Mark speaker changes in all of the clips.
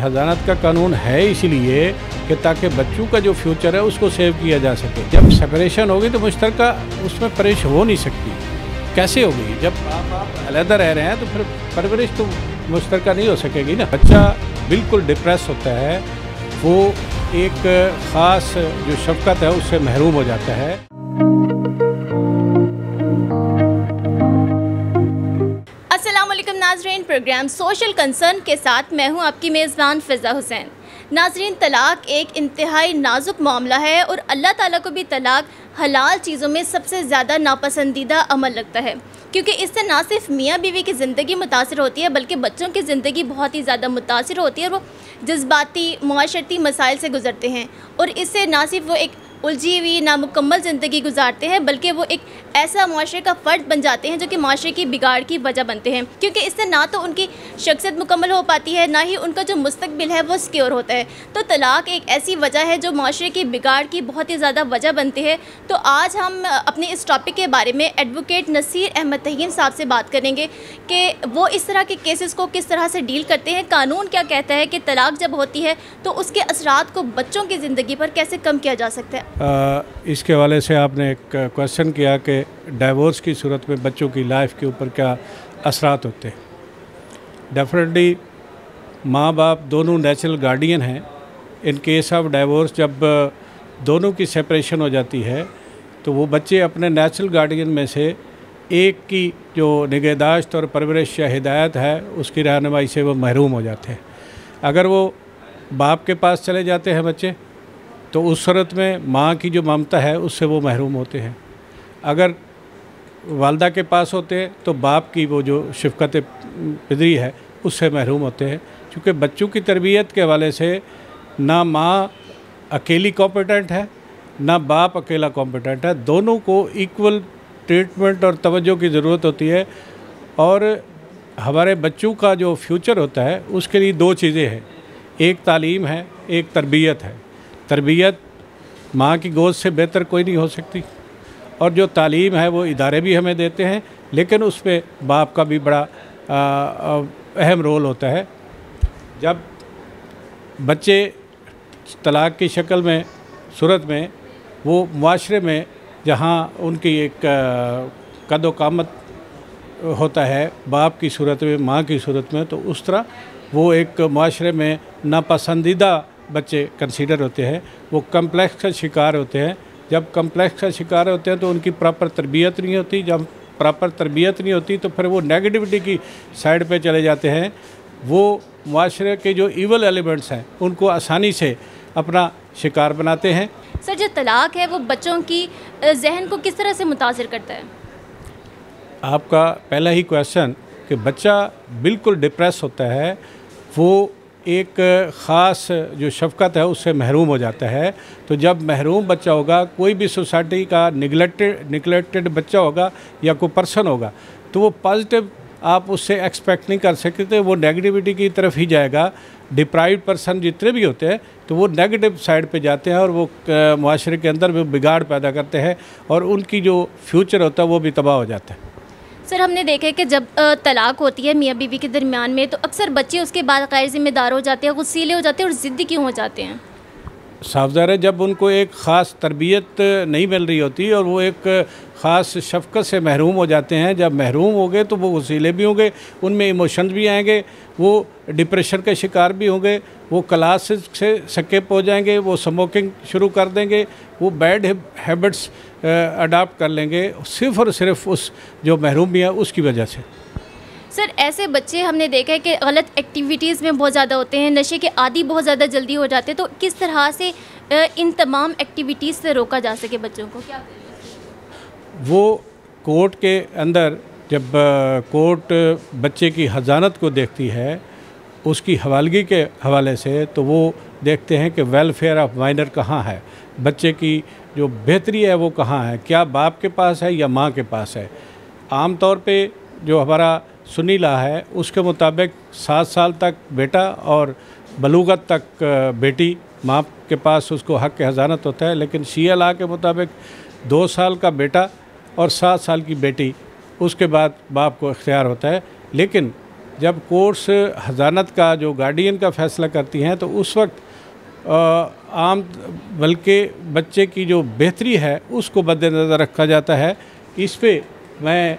Speaker 1: हज़ानत का कानून है इसलिए कि ताकि बच्चों का जो फ्यूचर है उसको सेव किया जा सके। जब सेपरेशन होगी तो मुश्तरका उसमें परवरिश हो नहीं सकती। कैसे होगी? जब आप अलहदा रह रहे हैं तो फिर परवरिश तो मुश्तरका नहीं हो सकेगी ना। बच्चा बिल्कुल डिप्रेस होता है, वो एक ख़ास जो शफ़क़त है उससे महरूम हो जाता है।
Speaker 2: नाज़रीन, प्रोग्राम सोशल कंसर्न के साथ मैं हूं आपकी मेज़बान फ़िज़ा हुसैन। नाज़रीन, तलाक़ एक इंतहाई नाजुक मामला है और अल्लाह ताला को भी तलाक़ हलाल चीज़ों में सबसे ज़्यादा नापसंदीदा अमल लगता है, क्योंकि इससे ना सिर्फ मियाँ बीवी की ज़िंदगी मुतासिर होती है बल्कि बच्चों की ज़िंदगी बहुत ही ज़्यादा मुतासिर होती है और वो जज्बाती मुआशरती मसाइल से गुज़रते हैं और इससे ना सिर्फ वो एक उलझी हुई नामुकम्मल ज़िंदगी गुजारते हैं बल्कि वो एक ऐसा माशरे का फ़र्द बन जाते हैं जो कि माशरे की बिगाड़ की वजह बनते हैं, क्योंकि इससे ना तो उनकी शख्सियत मुकम्मल हो पाती है, ना ही उनका जो मुस्तकबिल है वो सिक्योर होता है। तो तलाक़ एक ऐसी वजह है जो माशरे की बिगाड़ की बहुत ही ज़्यादा वजह बनती है। तो आज हम अपने इस टॉपिक के बारे में एडवोकेट नसीर अहमद तहीन साहब से बात करेंगे कि वो इस तरह के केसेस को किस तरह से डील करते हैं, कानून क्या कहता है कि तलाक़ जब होती है तो उसके असरात को बच्चों की ज़िंदगी पर कैसे कम किया जा सकता है।
Speaker 1: इसके हवाले से आपने एक क्वेश्चन किया कि डाइवोर्स की सूरत में बच्चों की लाइफ के ऊपर क्या असरात होते हैं। डेफिनेटली माँ बाप दोनों नेचुरल गार्डियन हैं। इन केस ऑफ डाइवोर्स जब दोनों की सेपरेशन हो जाती है तो वो बच्चे अपने नेचुरल गार्डियन में से एक की जो निगहदाश्त और परवरिश या हिदायत है उसकी रहनुमाई से वो महरूम हो जाते हैं। अगर वो बाप के पास चले जाते हैं बच्चे तो उस सूरत में माँ की जो ममता है उससे वो महरूम होते हैं। अगर वालदा के पास होते हैं तो बाप की वो जो शफ़क़त पिदरी है उससे महरूम होते हैं। क्योंकि बच्चों की तरबियत के हवाले से ना माँ अकेली कॉम्पिटेंट है ना बाप अकेला कॉम्पिटेंट है, दोनों को इक्वल ट्रीटमेंट और तवज्जो की ज़रूरत होती है। और हमारे बच्चों का जो फ्यूचर होता है उसके लिए दो चीज़ें हैं, एक तालीम है, एक तरबियत है। तरबियत माँ की गोद से बेहतर कोई नहीं हो सकती और जो तालीम है वो इदारे भी हमें देते हैं, लेकिन उस पर बाप का भी बड़ा अहम रोल होता है। जब बच्चे तलाक़ की शक्ल में सूरत में वो मुआशरे में जहाँ उनकी एक कदो कामत होता है बाप की सूरत में, माँ की सूरत में, तो उस तरह वो एक मुआशरे में नापसंदीदा बच्चे कंसीडर होते हैं, वो कम्प्लेक्स का शिकार होते हैं। जब कम्प्लेक्स का शिकार होते हैं तो उनकी प्रॉपर तरबियत नहीं होती। जब प्रॉपर तरबियत नहीं होती तो फिर वो नेगेटिविटी की साइड पे चले जाते हैं। वो मुआशरे के जो इवल एलिमेंट्स हैं उनको आसानी से अपना शिकार बनाते हैं।
Speaker 2: सर, जो तलाक़ है वो बच्चों की जहन को किस तरह से मुतासिर करता है?
Speaker 1: आपका पहला ही क्वेश्चन कि बच्चा बिल्कुल डिप्रेस होता है, वो एक ख़ास जो शफ़क़त है उससे महरूम हो जाता है। तो जब महरूम बच्चा होगा, कोई भी सोसाइटी का निगलेक्टेड बच्चा होगा या कोई पर्सन होगा तो वो पॉजिटिव आप उससे एक्सपेक्ट नहीं कर सकते, वो नेगेटिविटी की तरफ ही जाएगा। डिप्राइव्ड पर्सन जितने भी होते हैं तो वो नेगेटिव साइड पे जाते हैं और वो मुआशरे के अंदर वो बिगाड़ पैदा करते हैं और उनकी जो फ्यूचर होता है वो भी तबाह हो जाता है।
Speaker 2: सर, हमने देखा है कि जब तलाक़ होती है मियाँ बीवी के दरमियान में तो अक्सर बच्चे उसके बाद गैर ज़िम्मेदार हो जाते हैं, गुस्सीले हो जाते हैं और ज़िद्दी क्यों हो जाते हैं?
Speaker 1: साफ़ है, जब उनको एक ख़ास तरबियत नहीं मिल रही होती और वो एक ख़ास शफ़क़त से महरूम हो जाते हैं। जब महरूम हो गए तो वो गुस्सीले भी होंगे, उनमें इमोशंस भी आएंगे, वो डिप्रेशन के शिकार भी होंगे, वो क्लास से स्किप हो जाएंगे, वो स्मोकिंग शुरू कर देंगे, वो बैड हैबिट्स अडॉप्ट कर लेंगे सिर्फ़ और सिर्फ उस जो महरूमी है उसकी वजह से।
Speaker 2: सर, ऐसे बच्चे हमने देखा है कि गलत एक्टिविटीज़ में बहुत ज़्यादा होते हैं, नशे के आदी बहुत ज़्यादा जल्दी हो जाते हैं, तो किस तरह से इन तमाम एक्टिविटीज़ से रोका जा सके बच्चों को? क्या
Speaker 1: वो कोर्ट के अंदर जब कोर्ट बच्चे की हज़ानत को देखती है उसकी हवालगी के हवाले से, तो वो देखते हैं कि वेलफेयर ऑफ माइनर कहाँ है, बच्चे की जो बेहतरी है वो कहाँ है, क्या बाप के पास है या माँ के पास है। आम तौर पे जो हमारा सुन्नी लॉ है उसके मुताबिक 7 साल तक बेटा और बलूगत तक बेटी माँ के पास उसको हक़ हज़ानत होता है, लेकिन शिया लॉ के मुताबिक 2 साल का बेटा और 7 साल की बेटी उसके बाद बाप को इख्तियार होता है। लेकिन जब कोर्ट्स हज़ानत का जो गार्डियन का फ़ैसला करती हैं तो उस वक्त बल्कि बच्चे की जो बेहतरी है उसको मद्देनज़र रखा जाता है। इस पे मैं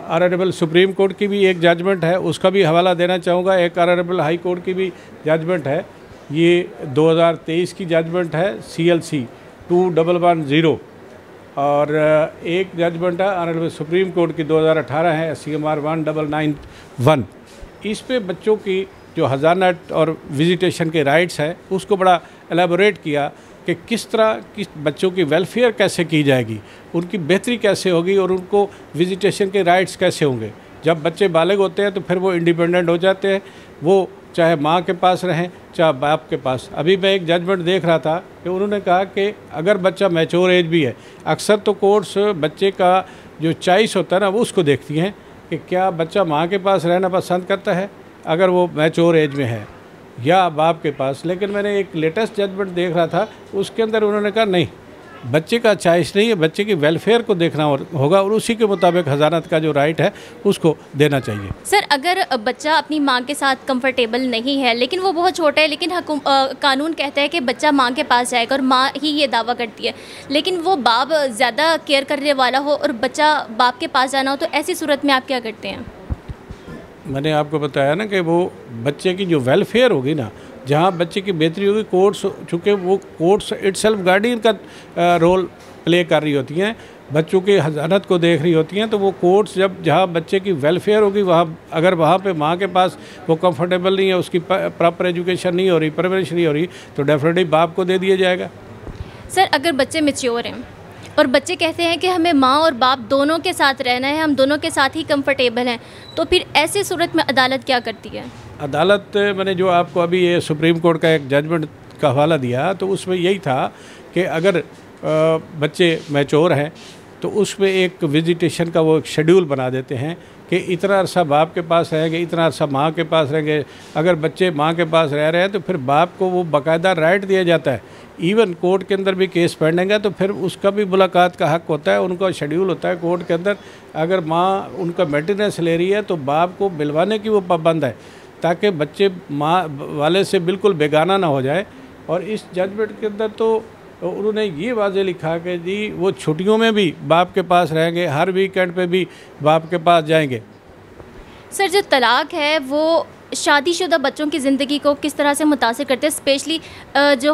Speaker 1: ऑनरेबल सुप्रीम कोर्ट की भी एक जजमेंट है, उसका भी हवाला देना चाहूँगा। एक ऑनरेबल हाई कोर्ट की भी जजमेंट है, ये 2023 की जजमेंट है CLC 2110, और एक जजमेंट है ऑनरेबल सुप्रीम कोर्ट की 2018 है CMR 1991। इस पे बच्चों की जो हज़ानत और विजिटेशन के राइट्स है उसको बड़ा एलेबोरेट किया कि किस तरह किस बच्चों की वेलफेयर कैसे की जाएगी, उनकी बेहतरी कैसे होगी और उनको विजिटेशन के राइट्स कैसे होंगे। जब बच्चे बालिग होते हैं तो फिर वो इंडिपेंडेंट हो जाते हैं, वो चाहे माँ के पास रहें चाहे बाप के पास। अभी मैं एक जजमेंट देख रहा था कि उन्होंने कहा कि अगर बच्चा मैच्योर एज भी है, अक्सर तो कोर्ट्स बच्चे का जो चॉइस होता है ना वो उसको देखती हैं कि क्या बच्चा माँ के पास रहना पसंद करता है अगर वो मैच्योर एज में है या बाप के पास। लेकिन मैंने एक लेटेस्ट जजमेंट देख रहा था, उसके अंदर उन्होंने कहा नहीं, बच्चे का चॉइस नहीं है, बच्चे की वेलफेयर को देखना होगा और उसी के मुताबिक हज़ानत का जो राइट है उसको देना चाहिए।
Speaker 2: सर, अगर बच्चा अपनी माँ के साथ कंफर्टेबल नहीं है लेकिन वो बहुत छोटा है, लेकिन कानून कहता है कि बच्चा माँ के पास जाएगा और माँ ही ये दावा करती है, लेकिन वो बाप ज़्यादा केयर करने वाला हो और बच्चा बाप के पास जाना हो, तो ऐसी सूरत में आप क्या करते हैं?
Speaker 1: मैंने आपको बताया ना कि वो बच्चे की जो वेलफेयर होगी ना, जहाँ बच्चे की बेहतरी होगी, कोर्ट्स चूँकि वो कोर्ट्स इटसेल्फ गार्डियन का रोल प्ले कर रही होती हैं, बच्चों की हज़ानत को देख रही होती हैं, तो वो कोर्ट्स जहाँ बच्चे की वेलफेयर होगी वहाँ अगर वहाँ पे माँ के पास वो कंफर्टेबल नहीं है, उसकी प्रॉपर एजुकेशन नहीं हो रही, परवरिश नहीं हो रही, तो डेफिनेटली बाप को दे दिया जाएगा।
Speaker 2: सर, अगर बच्चे मैच्योर हैं और बच्चे कहते हैं कि हमें माँ और बाप दोनों के साथ रहना है, हम दोनों के साथ ही कंफर्टेबल हैं, तो फिर ऐसी सूरत में अदालत क्या करती है?
Speaker 1: अदालत, मैंने जो आपको अभी ये सुप्रीम कोर्ट का एक जजमेंट का हवाला दिया तो उसमें यही था कि अगर बच्चे मैच्योर हैं तो उसमें एक विजिटेशन का वो एक शेड्यूल बना देते हैं कि इतना अरसा बाप के पास रहेंगे, इतना अरसा माँ के पास रहेंगे। अगर बच्चे माँ के पास रह रहे हैं तो फिर बाप को वो बाकायदा राइट दिया जाता है। इवन कोर्ट के अंदर भी केस पेंडिंग है तो फिर उसका भी मुलाकात का हक़ होता है, उनका शेड्यूल होता है कोर्ट के अंदर। अगर माँ उनका मेंटेनेंस ले रही है तो बाप को मिलवाने की वो पाबंद है, ताकि बच्चे माँ वाले से बिल्कुल बेगाना ना हो जाए। और इस जजमेंट के अंदर तो उन्होंने ये वाज़े लिखा कि जी वो छुट्टियों में भी बाप के पास रहेंगे, हर वीकेंड पे भी बाप के पास जाएंगे।
Speaker 2: सर, जो तलाक है वो शादीशुदा बच्चों की ज़िंदगी को किस तरह से मुतासिर करते हैं, स्पेशली जो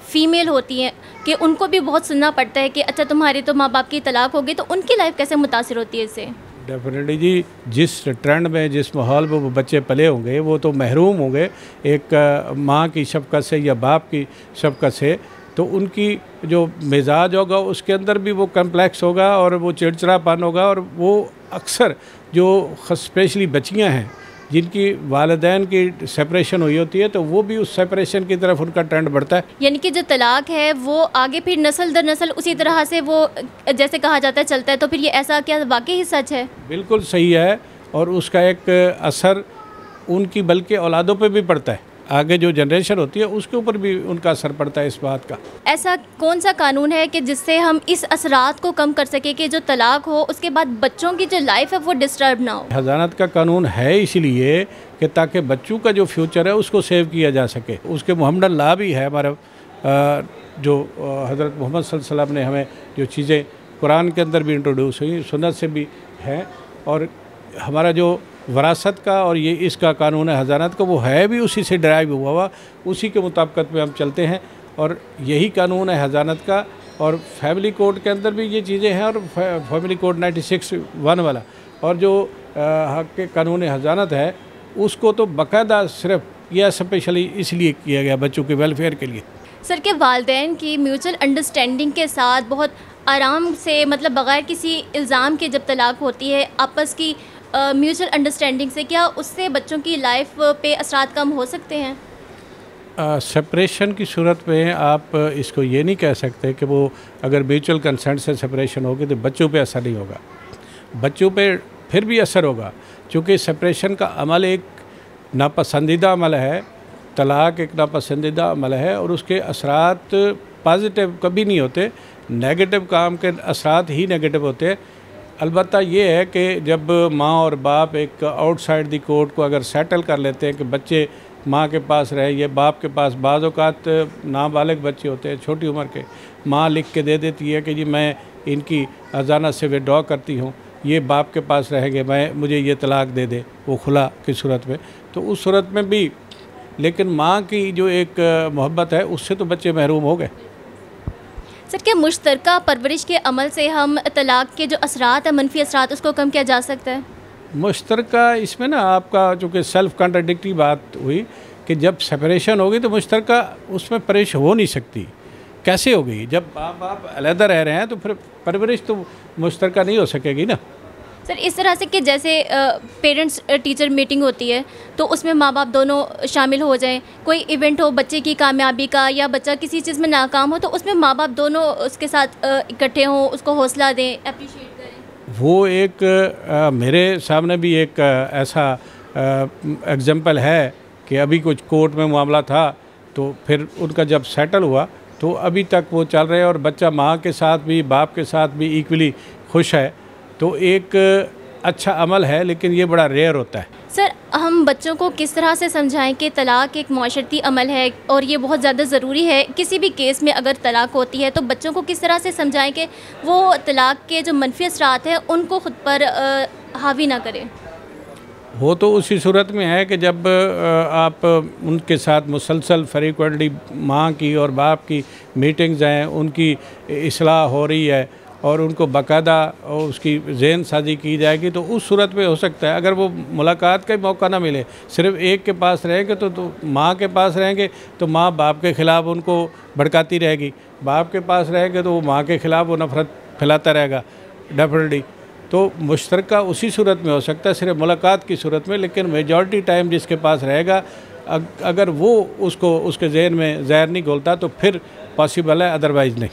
Speaker 2: फ़ीमेल होती हैं कि उनको भी बहुत सुनना पड़ता है कि अच्छा तुम्हारी तो माँ बाप की तलाक हो गई, तो उनकी लाइफ कैसे मुतासिर होती है इससे?
Speaker 1: डेफिनेटली जी, जिस ट्रेंड में जिस माहौल में वो बच्चे पले होंगे वो तो महरूम होंगे एक माँ की शफ़क़त से या बाप की शफ़क़त से, तो उनकी जो मिजाज होगा उसके अंदर भी वो कम्प्लेक्स होगा और वो चिड़चिड़ापन होगा। और वो अक्सर जो स्पेशली बच्चियां हैं जिनकी वालिदैन की सेपरेशन हुई होती है तो वो भी उस सेपरेशन की तरफ उनका ट्रेंड बढ़ता है।
Speaker 2: यानी कि जो तलाक है वो आगे फिर नस्ल दर नस्ल उसी तरह से वो जैसे कहा जाता है चलता है, तो फिर ये ऐसा क्या वाकई ही सच है? बिल्कुल
Speaker 1: सही है, और उसका एक असर उनकी बल्कि औलादों पे भी पड़ता है, आगे जो जनरेशन होती है उसके ऊपर भी उनका असर पड़ता है इस बात का।
Speaker 2: ऐसा कौन सा कानून है कि जिससे हम इस असरात को कम कर सके कि जो तलाक हो उसके बाद बच्चों की जो लाइफ है वो डिस्टर्ब ना हो?
Speaker 1: हज़ानत का कानून है इसलिए कि ताकि बच्चों का जो फ्यूचर है उसको सेव किया जा सके। उसके मुहम्मद ला भी है हमारा, जो हज़रत मोहम्मद सल्लल्लाहु अलैहि वसल्लम ने हमें जो चीज़ें कुरान के अंदर भी इंट्रोड्यूस हुई, सुन्नत से भी है, और हमारा जो वरासत का और ये इसका कानून है हज़ानत का, वो है भी उसी से ड्राइव हुआ, उसी के मुताबिक में हम चलते हैं और यही कानून है हज़ानत का। और फैमिली कोड के अंदर भी ये चीज़ें हैं, और फैमिली कोड 96(1) वाला, और जो हक़ के कानून हज़ानत है उसको तो बाकायदा सिर्फ यह स्पेशली इसलिए किया गया बच्चों के वेलफेयर के लिए।
Speaker 2: सर, के वालिदैन की म्यूचुअल अंडरस्टैंडिंग के साथ बहुत आराम से, मतलब बग़ैर किसी इल्ज़ाम के जब तलाक होती है आपस की म्यूचुअल अंडरस्टैंडिंग से, क्या उससे बच्चों की लाइफ पे असरात कम हो सकते हैं?
Speaker 1: सेपरेशन की सूरत में आप इसको ये नहीं कह सकते कि वो अगर म्यूचुअल कंसेंट से सेपरेशन होगी तो बच्चों पे असर नहीं होगा। बच्चों पे फिर भी असर होगा, क्योंकि सेपरेशन का अमल एक नापसंदीदा अमल है, तलाक एक नापसंदीदा अमल है, और उसके असरात पॉजिटिव कभी नहीं होते, नेगेटिव काम के असरात ही नेगेटिव होते हैं। अलबत्ता ये है कि जब माँ और बाप एक आउटसाइड दी कोर्ट को अगर सेटल कर लेते हैं कि बच्चे माँ के पास रहे, ये बाप के पास, बाज़ औक़ात नाबालिग बच्चे होते हैं छोटी उम्र के, माँ लिख के दे देती है कि जी मैं इनकी अजाना से विड्रॉ करती हूँ, ये बाप के पास रहेंगे, मुझे ये तलाक दे दे, वो खुला की सूरत में, तो उस सूरत में भी लेकिन माँ की जो एक मोहब्बत है उससे तो बच्चे महरूम हो गए।
Speaker 2: सर, क्या मुश्तरका परवरिश के अमल से हम तलाक के जो असरात है, मनफी असरात, उसको कम किया जा सकता है?
Speaker 1: मुश्तरका इसमें ना आपका चूँकि सेल्फ कॉन्ट्राडिक्टरी बात हुई कि जब सेपरेशन होगी तो मुश्तरका उसमें परवरिश हो नहीं सकती। कैसे होगी? जब बाप अलहदा रह रहे हैं तो फिर परवरिश तो मुश्तरका नहीं हो सकेगी ना।
Speaker 2: सर, इस तरह से कि जैसे पेरेंट्स टीचर मीटिंग होती है तो उसमें माँ बाप दोनों शामिल हो जाएं, कोई इवेंट हो बच्चे की कामयाबी का या बच्चा किसी चीज़ में नाकाम हो तो उसमें माँ बाप दोनों उसके साथ इकट्ठे हों, उसको हौसला दें, अप्रिशिएट करें।
Speaker 1: वो एक मेरे सामने भी एक ऐसा एग्जाम्पल है कि अभी कुछ कोर्ट में मामला था तो फिर उनका जब सेटल हुआ तो अभी तक वो चल रहे हैं और बच्चा माँ के साथ भी बाप के साथ भी इक्वली खुश है, तो एक अच्छा अमल है, लेकिन ये बड़ा रेयर होता है।
Speaker 2: सर, हम बच्चों को किस तरह से समझाएं कि तलाक एक माशरती अमल है और ये बहुत ज़्यादा ज़रूरी है? किसी भी केस में अगर तलाक होती है तो बच्चों को किस तरह से समझाएं कि वो तलाक के जो मनफी असरात हैं उनको ख़ुद पर हावी ना करें?
Speaker 1: वो तो उसी सूरत में है कि जब आप उनके साथ मुसलसल फ्रीक्वेंटली माँ की और बाप की मीटिंग्स हैं, उनकी इस्लाह हो रही है और उनको बाकायदा उसकी ज़हन साजी की जाएगी तो उस सूरत में हो सकता है। अगर वो मुलाकात का ही मौका ना मिले, सिर्फ एक के पास रहेंगे तो माँ के पास रहेंगे तो माँ बाप के ख़िलाफ़ उनको भड़काती रहेगी, बाप के पास रहेंगे तो वो माँ के ख़िलाफ़ वो नफ़रत फैलाता रहेगा डेफिनेटली। तो मुश्तरका उसी सूरत में हो सकता है, सिर्फ मुलाकात की सूरत में, लेकिन मेजॉरिटी टाइम जिसके पास रहेगा अगर वो उसको उसके जहन में जहर नहीं घोलता तो फिर पॉसिबल है, अदरवाइज़ नहीं।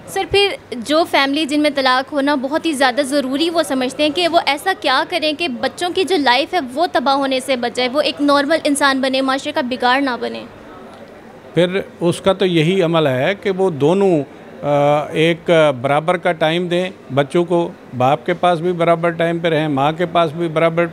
Speaker 2: सर, फिर जो फैमिली जिनमें तलाक होना बहुत ही ज़्यादा ज़रूरी वो समझते हैं कि वो ऐसा क्या करें कि बच्चों की जो लाइफ है वो तबाह होने से बच जाए, वो एक नॉर्मल इंसान बने, माशरे का बिगाड़ ना बने?
Speaker 1: फिर उसका तो यही अमल है कि वो दोनों एक बराबर का टाइम दें बच्चों को, बाप के पास भी बराबर टाइम पे रहें, माँ के पास भी बराबर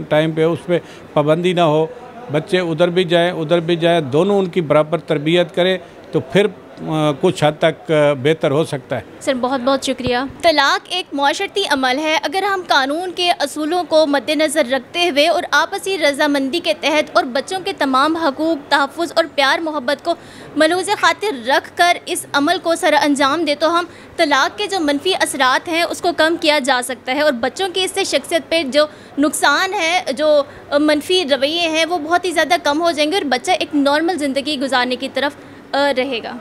Speaker 1: टाइम पे, उस पर पाबंदी ना हो, बच्चे उधर भी जाएं, दोनों उनकी बराबर तरबियत करें तो फिर कुछ हद तक बेहतर हो सकता है।
Speaker 2: सर, बहुत बहुत शुक्रिया। तलाक एक माशरती अमल है। अगर हम कानून के असूलों को मद्देनज़र रखते हुए और आपसी रजामंदी के तहत और बच्चों के तमाम हकूक़, तहफ़्फ़ुज़ और प्यार मोहब्बत को मलूज़ खातिर रख कर इस अमल को सर अंजाम दे तो हम तलाक के जो मनफी असरात हैं उसको कम किया जा सकता है और बच्चों की इससे शख्सियत पे जो नुकसान है, जो मनफी रवैये हैं, वो बहुत ही ज़्यादा कम हो जाएंगे और बच्चा एक नॉर्मल ज़िंदगी गुजारने की तरफ रहेगा।